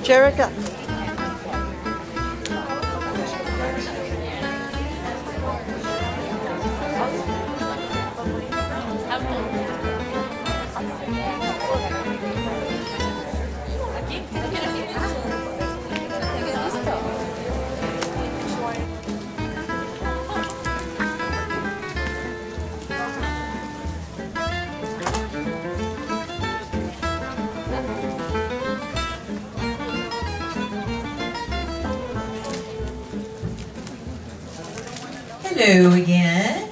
Jerica. Hello again.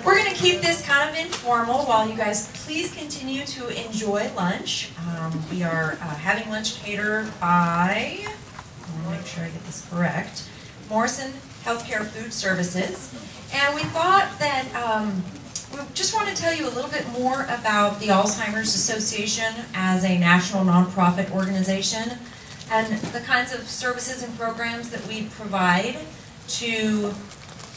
We're going to keep this kind of informal while you guys please continue to enjoy lunch. We are having lunch catered by, I want to make sure I get this correct, Morrison Healthcare Food Services. And we thought that we just want to tell you a little bit more about the Alzheimer's Association as a national nonprofit organization and the kinds of services and programs that we provide to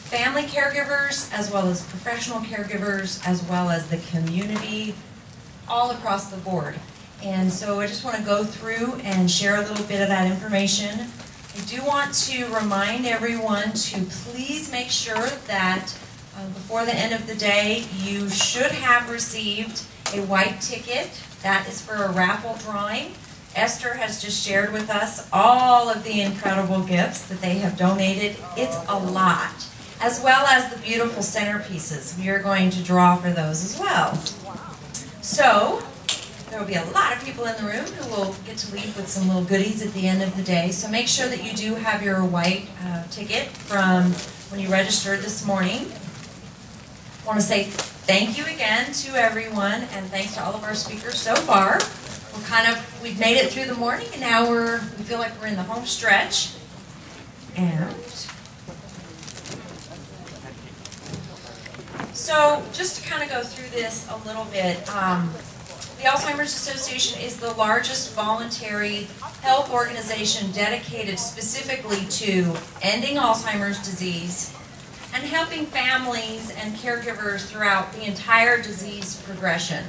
family caregivers, as well as professional caregivers, as well as the community, all across the board. And so I just want to go through and share a little bit of that information. I do want to remind everyone to please make sure that before the end of the day, you should have received a white ticket. That is for a raffle drawing. Esther has just shared with us all of the incredible gifts that they have donated. It's a lot, as well as the beautiful centerpieces. We are going to draw for those as well. So there will be a lot of people in the room who will get to leave with some little goodies at the end of the day. So make sure that you do have your white ticket from when you registered this morning. I want to say thank you again to everyone, and thanks to all of our speakers so far. We've made it through the morning, and now we feel like we're in the home stretch. And so just to kind of go through this a little bit, the Alzheimer's Association is the largest voluntary health organization dedicated specifically to ending Alzheimer's disease and helping families and caregivers throughout the entire disease progression.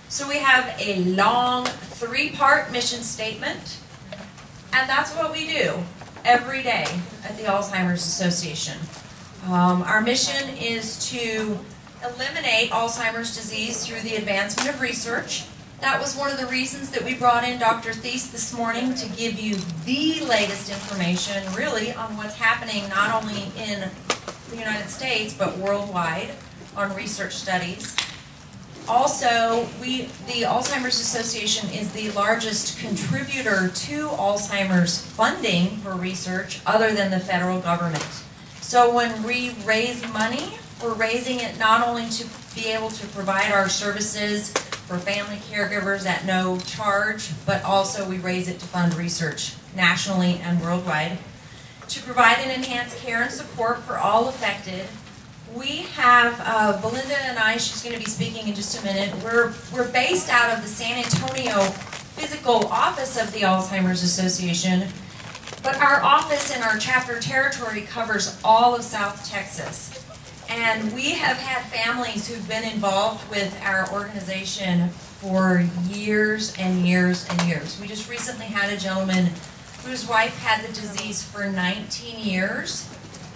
So we have a long 3-part mission statement, and that's what we do every day at the Alzheimer's Association. Our mission is to eliminate Alzheimer's disease through the advancement of research. That was one of the reasons that we brought in Dr. Thies this morning, to give you the latest information really on what's happening not only in the United States but worldwide on research studies. Also, the Alzheimer's Association is the largest contributor to Alzheimer's funding for research other than the federal government. So when we raise money, we're raising it not only to be able to provide our services for family caregivers at no charge, but also we raise it to fund research nationally and worldwide. To provide an enhanced care and support for all affected, we have Belinda and I. She's going to be speaking in just a minute. We're based out of the San Antonio physical office of the Alzheimer's Association, but our office and our chapter territory covers all of South Texas. And we have had families who've been involved with our organization for years and years and years. We just recently had a gentleman whose wife had the disease for 19 years.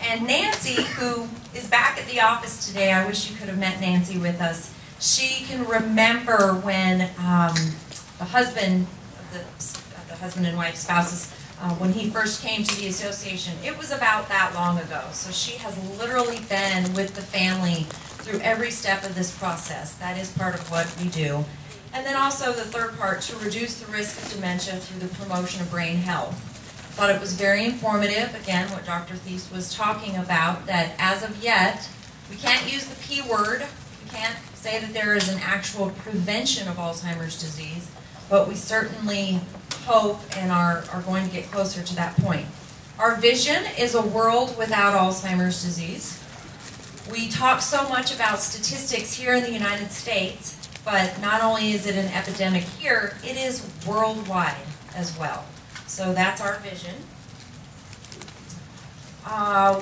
And Nancy, who is back at the office today, I wish you could have met Nancy with us. She can remember when the husband and wife, spouses, when he first came to the association. It was about that long ago. So she has literally been with the family through every step of this process. That is part of what we do. And then also the third part, to reduce the risk of dementia through the promotion of brain health. Thought it was very informative, again, what Dr. Thies was talking about, that as of yet, we can't use the P word. We can't say that there is an actual prevention of Alzheimer's disease, but we certainly hope and are going to get closer to that point. Our vision is a world without Alzheimer's disease. We talk so much about statistics here in the United States, but not only is it an epidemic here, it is worldwide as well. So that's our vision.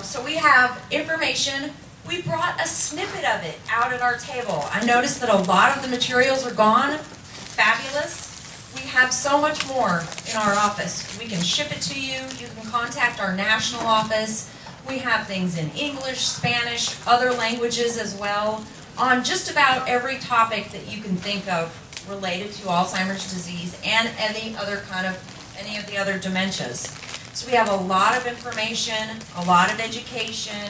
So we have information. We brought a snippet of it out at our table. I noticed that a lot of the materials are gone. Fabulous. We have so much more in our office. We can ship it to you. You can contact our national office. We have things in English, Spanish, other languages as well, on just about every topic that you can think of related to Alzheimer's disease and any of the other dementias. So we have a lot of information, a lot of education,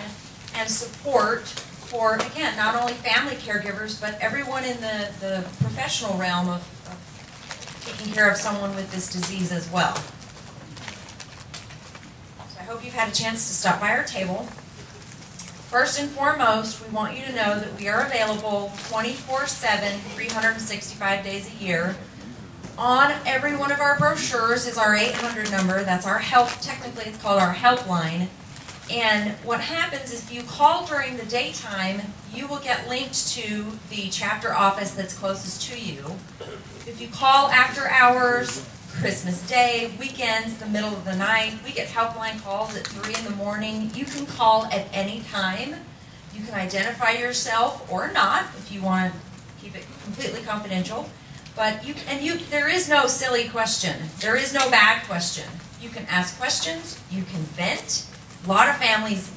and support for, again, not only family caregivers, but everyone in the professional realm of taking care of someone with this disease as well. So I hope you've had a chance to stop by our table. First and foremost, we want you to know that we are available 24/7, 365 days a year. On every one of our brochures is our 800 number. That's our help, technically it's called our helpline. And what happens is if you call during the daytime, you will get linked to the chapter office that's closest to you. If you call after hours, Christmas Day, weekends, the middle of the night, we get helpline calls at 3 in the morning. You can call at any time. You can identify yourself or not if you want to keep it completely confidential. But there is no silly question. There is no bad question. You can ask questions. You can vent. A lot of families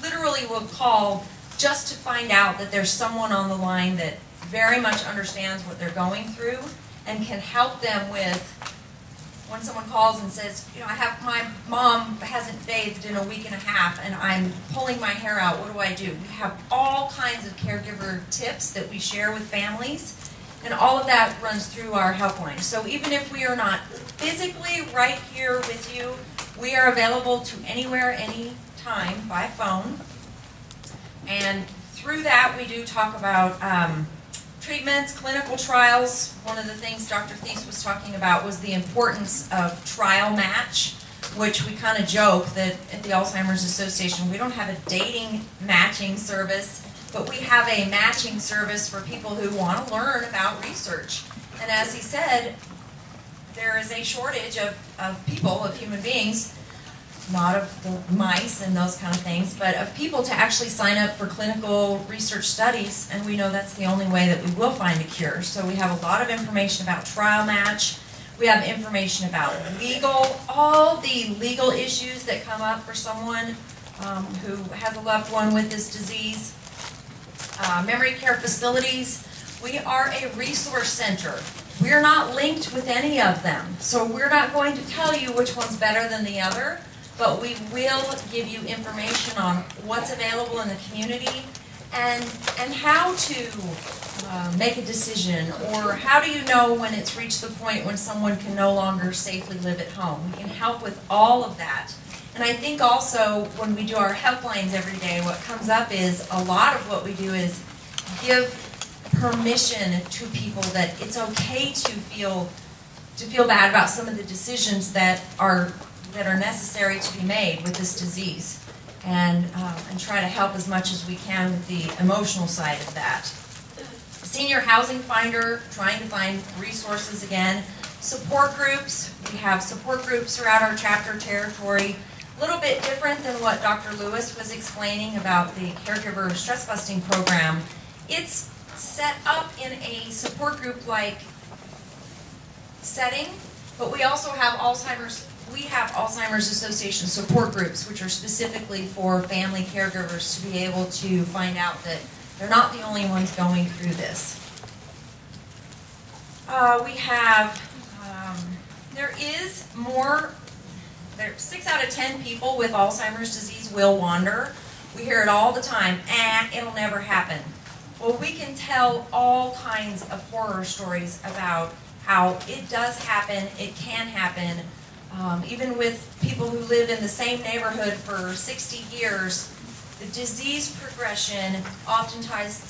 literally will call just to find out that there's someone on the line that very much understands what they're going through and can help them with, when someone calls and says, you know, my mom hasn't bathed in a week and a half and I'm pulling my hair out, what do I do? We have all kinds of caregiver tips that we share with families, and all of that runs through our helpline. So even if we are not physically right here with you, we are available to anywhere, anytime by phone. And through that, we do talk about treatments, clinical trials. One of the things Dr. Thies was talking about was the importance of trial match, which we kind of joke that at the Alzheimer's Association, we don't have a dating matching service, but we have a matching service for people who want to learn about research. And as he said, there is a shortage of people, of human beings, not of the mice and those kind of things, but of people to actually sign up for clinical research studies, and we know that's the only way that we will find a cure. So we have a lot of information about trial match. We have information about all the legal issues that come up for someone who has a loved one with this disease. Memory care facilities. We are a resource center. We're not linked with any of them, so we're not going to tell you which one's better than the other, but we will give you information on what's available in the community and how to make a decision, or how do you know when it's reached the point when someone can no longer safely live at home. We can help with all of that. And I think also when we do our helplines every day, what comes up is a lot of what we do is give permission to people that it's okay to feel bad about some of the decisions that are necessary to be made with this disease, and try to help as much as we can with the emotional side of that. Senior Housing Finder, trying to find resources again. Support groups. We have support groups throughout our chapter territory. A little bit different than what Dr. Lewis was explaining about the caregiver stress busting program. It's set up in a support group-like setting, but we also have Alzheimer's Association support groups, which are specifically for family caregivers to be able to find out that they're not the only ones going through this. We have, there is more. 6 out of 10 people with Alzheimer's disease will wander. We hear it all the time, it'll never happen. Well, we can tell all kinds of horror stories about how it does happen, it can happen. Even with people who live in the same neighborhood for 60 years, the disease progression oftentimes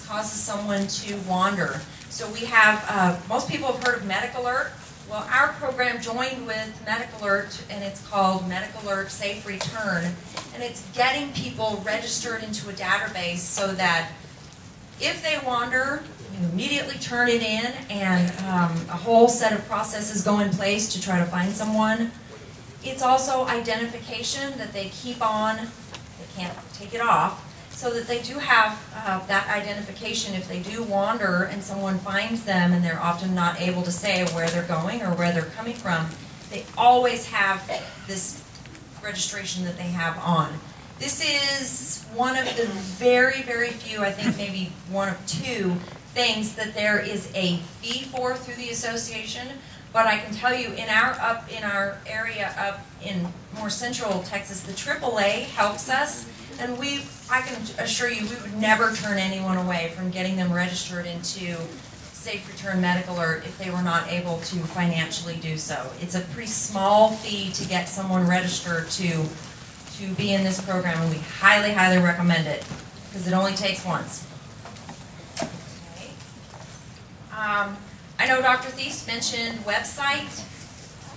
causes someone to wander. So we have, most people have heard of MedAlert. Well, our program joined with MedAlert, and it's called MedAlert Safe Return, and it's getting people registered into a database so that if they wander, you immediately turn it in, and a whole set of processes go in place to try to find someone. It's also identification that they keep on, they can't take it off, so that they do have that identification if they do wander and someone finds them and they're often not able to say where they're going or where they're coming from. They always have this registration that they have on. This is one of the very, very few, I think maybe one of two things that there is a fee for through the association. But I can tell you, in our area up in more central Texas, the AAA helps us, and I can assure you, we would never turn anyone away from getting them registered into Safe Return Medical Alert if they were not able to financially do so. It's a pretty small fee to get someone registered to be in this program, and we highly, highly recommend it because it only takes once. Okay. I know Dr. Thies mentioned website.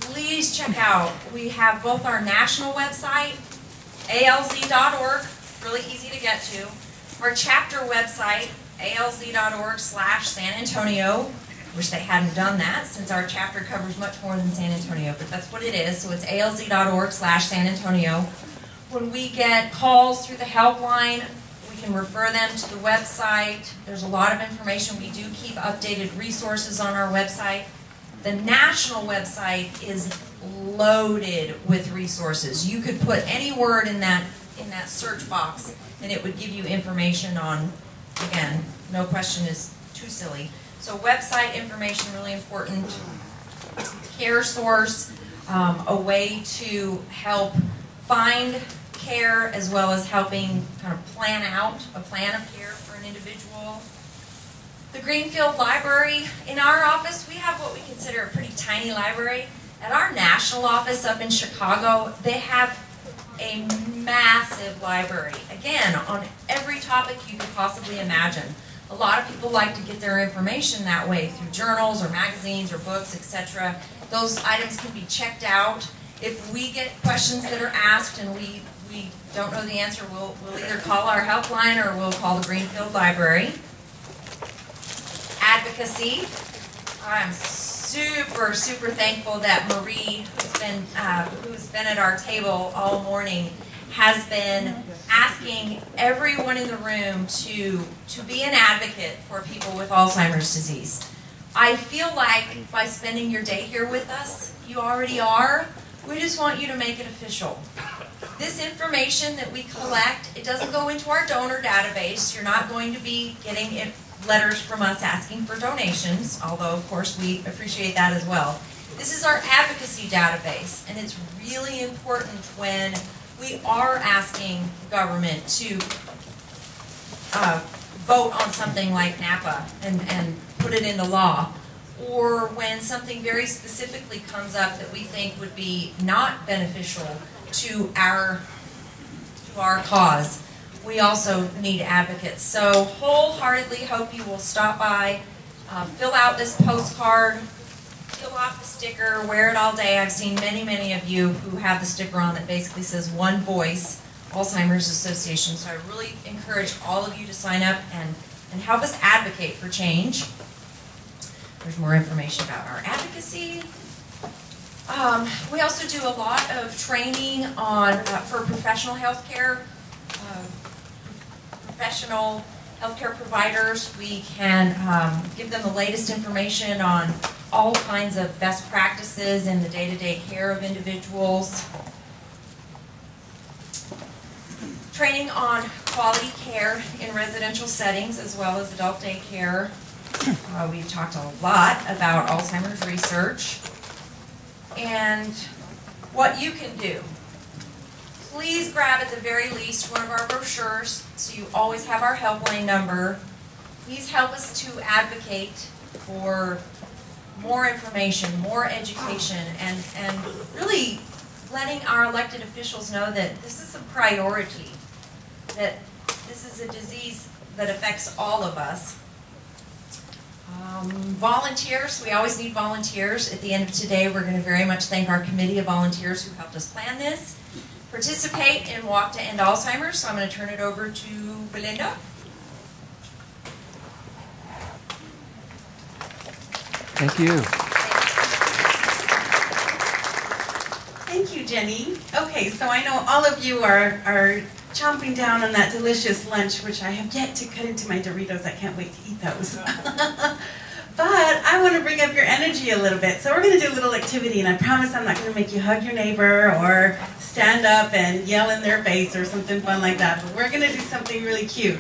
Please check out. We have both our national website, alz.org, really easy to get to, our chapter website, alz.org/San Antonio. Wish they hadn't done that since our chapter covers much more than San Antonio, but that's what it is. So it's alz.org/San Antonio. When we get calls through the helpline, we can refer them to the website. There's a lot of information. We do keep updated resources on our website. The national website is loaded with resources. You could put any word in that search box and it would give you information on, again, no question is too silly. So website information, really important. Care source, a way to help find care as well as helping kind of plan out a plan of care for an individual. The Greenfield Library. In our office, we have what we consider a pretty tiny library. At our national office up in Chicago, they have a massive library. Again, on every topic you could possibly imagine. A lot of people like to get their information that way through journals or magazines or books, etc. Those items can be checked out. If we get questions that are asked and we don't know the answer, we'll either call our helpline or we'll call the Greenfield Library. Advocacy. I'm super, super thankful that Marie, who's been at our table all morning, has been asking everyone in the room to be an advocate for people with Alzheimer's disease. I feel like by spending your day here with us, you already are. We just want you to make it official. This information that we collect, it doesn't go into our donor database. You're not going to be getting letters from us asking for donations, although of course we appreciate that as well. This is our advocacy database, and it's really important when we are asking government to vote on something like NAPA and put it into law, or when something very specifically comes up that we think would be not beneficial to our cause. We also need advocates. So wholeheartedly hope you will stop by, fill out this postcard, peel off the sticker, wear it all day. I've seen many, many of you who have the sticker on that basically says One Voice, Alzheimer's Association. So I really encourage all of you to sign up and help us advocate for change. There's more information about our advocacy. We also do a lot of training on for professional healthcare. Professional healthcare providers, we can give them the latest information on all kinds of best practices in the day-to-day care of individuals. Training on quality care in residential settings as well as adult day care. We've talked a lot about Alzheimer's research and what you can do. Please grab at the very least one of our brochures so you always have our helpline number. Please help us to advocate for more information, more education, and really letting our elected officials know that this is a priority, that this is a disease that affects all of us. Volunteers, we always need volunteers. At the end of today, we're going to very much thank our committee of volunteers who helped us plan this. Participate in Walk to End Alzheimer's. So I'm going to turn it over to Belinda. Thank you. Thank you, Jenny. Okay, so I know all of you are chomping down on that delicious lunch, which I have yet to cut into my Doritos. I can't wait to eat those. But I want to bring up your energy a little bit. So we're going to do a little activity, and I promise I'm not going to make you hug your neighbor or stand up and yell in their face or something fun like that. But we're going to do something really cute.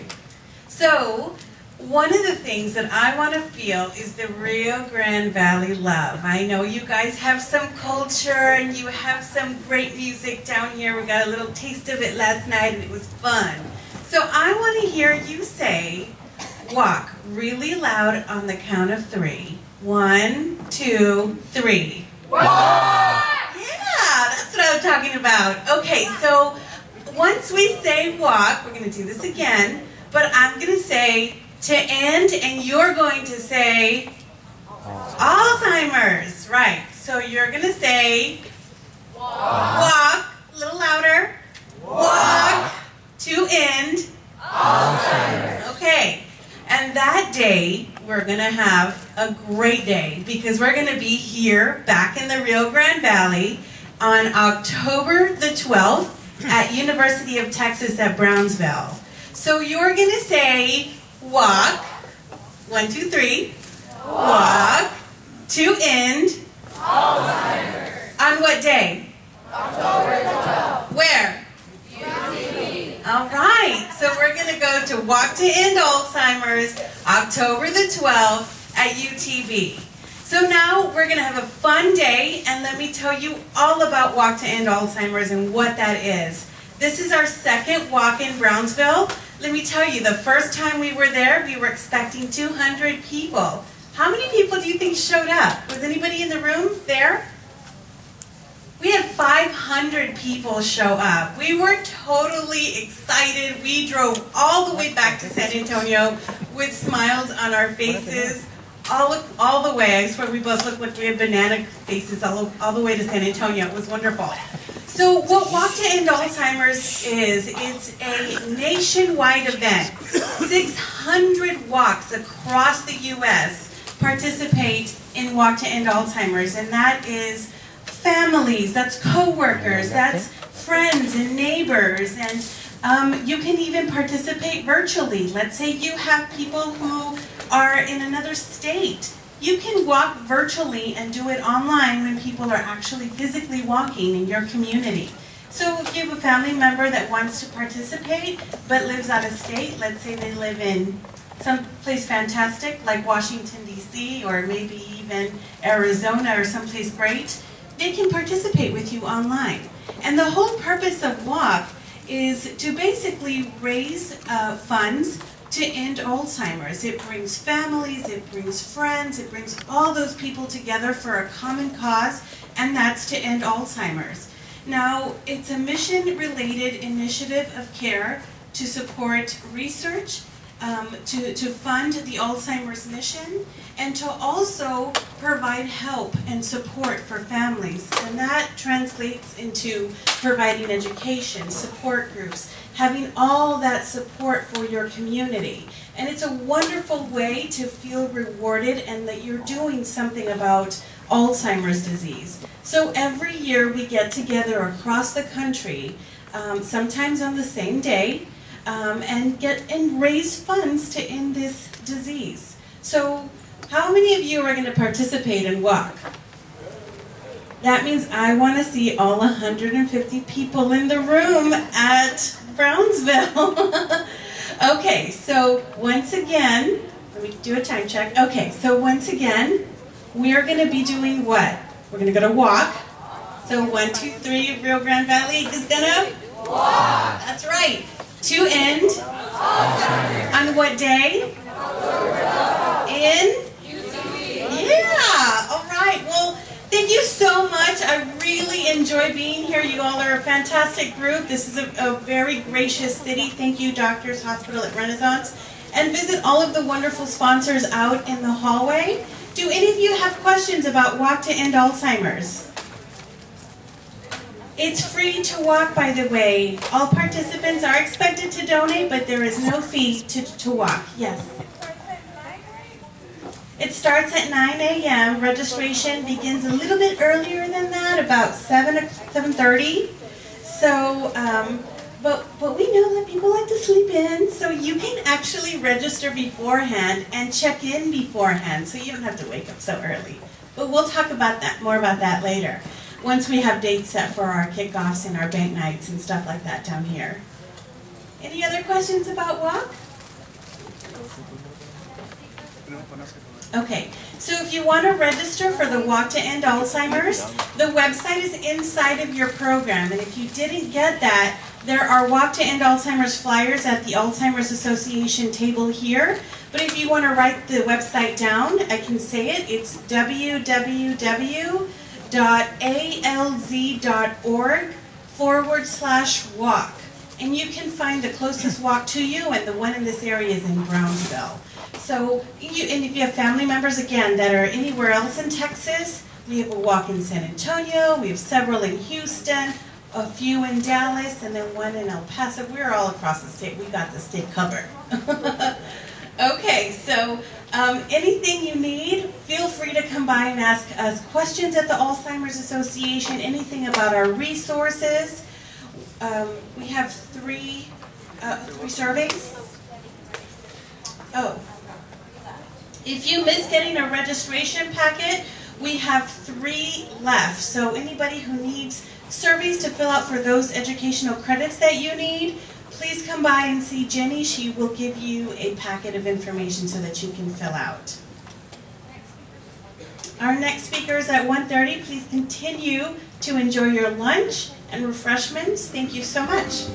So one of the things that I want to feel is the Rio Grande Valley love. I know you guys have some culture and you have some great music down here. We got a little taste of it last night and it was fun. So I want to hear you say, walk really loud on the count of 3. 1, 2, 3. Walk! Yeah, that's what I'm talking about. Okay, so once we say walk, we're going to do this again, but I'm going to say to end, and you're going to say Alzheimer's. Right, so you're going to say walk, a little louder, walk, to end Alzheimer's. Okay. And that day, we're going to have a great day because we're going to be here back in the Rio Grande Valley on October the 12th at University of Texas at Brownsville. So you're going to say walk, 1, 2, 3, walk, to end Alzheimer's. On what day? October the 12th. Where? All right, so we're going to go to Walk to End Alzheimer's, October the 12th at UTV. So now we're going to have a fun day, and let me tell you all about Walk to End Alzheimer's and what that is. This is our second walk in Brownsville. Let me tell you, the first time we were there, we were expecting 200 people. How many people do you think showed up? Was anybody in the room there? We had 500 people show up. We were totally excited. We drove all the way back to San Antonio with smiles on our faces all the way. I swear we both looked like we had banana faces all the way to San Antonio. It was wonderful. So what Walk to End Alzheimer's is, it's a nationwide event. 600 walks across the U.S. participate in Walk to End Alzheimer's, and that is families, that's co-workers, that's friends and neighbors, and you can even participate virtually. Let's say you have people who are in another state. You can walk virtually and do it online when people are actually physically walking in your community. So if you have a family member that wants to participate but lives out of state, let's say they live in someplace fantastic like Washington, D.C., or maybe even Arizona or someplace great, they can participate with you online. And the whole purpose of WALK is to basically raise funds to end Alzheimer's. It brings families, it brings friends, it brings all those people together for a common cause, and that's to end Alzheimer's. Now, it's a mission-related initiative of care to support research, to fund the Alzheimer's mission, and to also provide help and support for families. And that translates into providing education, support groups, having all that support for your community. And it's a wonderful way to feel rewarded and that you're doing something about Alzheimer's disease. So every year we get together across the country, sometimes on the same day, and raise funds to end this disease. So how many of you are going to participate and walk? That means I want to see all 150 people in the room at Brownsville. Okay, so once again, let me do a time check. Okay, so once again, we are going to be doing what? We're going to go to walk. So 1, 2, 3, Rio Grande Valley is going to walk. That's right. To end on what day? In? Yeah, all right. Well, thank you so much. I really enjoy being here. You all are a fantastic group. This is a very gracious city. Thank you, Doctors Hospital at Renaissance. And visit all of the wonderful sponsors out in the hallway. Do any of you have questions about Walk to End Alzheimer's? It's free to walk, by the way. All participants are expected to donate, but there is no fee to walk. Yes? It starts at 9 a.m. Registration begins a little bit earlier than that, about 7:30. So, But we know that people like to sleep in, so you can actually register beforehand and check in beforehand, so you don't have to wake up so early. But we'll talk about that, more about that later, once we have dates set for our kickoffs and our bank nights and stuff like that down here. Any other questions about WALK? Okay, so if you want to register for the Walk to End Alzheimer's, the website is inside of your program, and if you didn't get that, there are Walk to End Alzheimer's flyers at the Alzheimer's Association table here. But if you want to write the website down, I can say it. It's www.alz.org/walk. And you can find the closest walk to you, and the one in this area is in Brownsville. So, and if you have family members, again, that are anywhere else in Texas, we have a walk in San Antonio, we have several in Houston, a few in Dallas, and then one in El Paso. We're all across the state. We got the state covered. Okay, so anything you need, feel free to come by and ask us questions at the Alzheimer's Association, anything about our resources. We have three surveys. Oh. If you missed getting a registration packet, we have 3 left. So anybody who needs surveys to fill out for those educational credits that you need, please come by and see Ginny. She will give you a packet of information so that you can fill out. Our next speaker is at 1:30. Please continue to enjoy your lunch and refreshments. Thank you so much.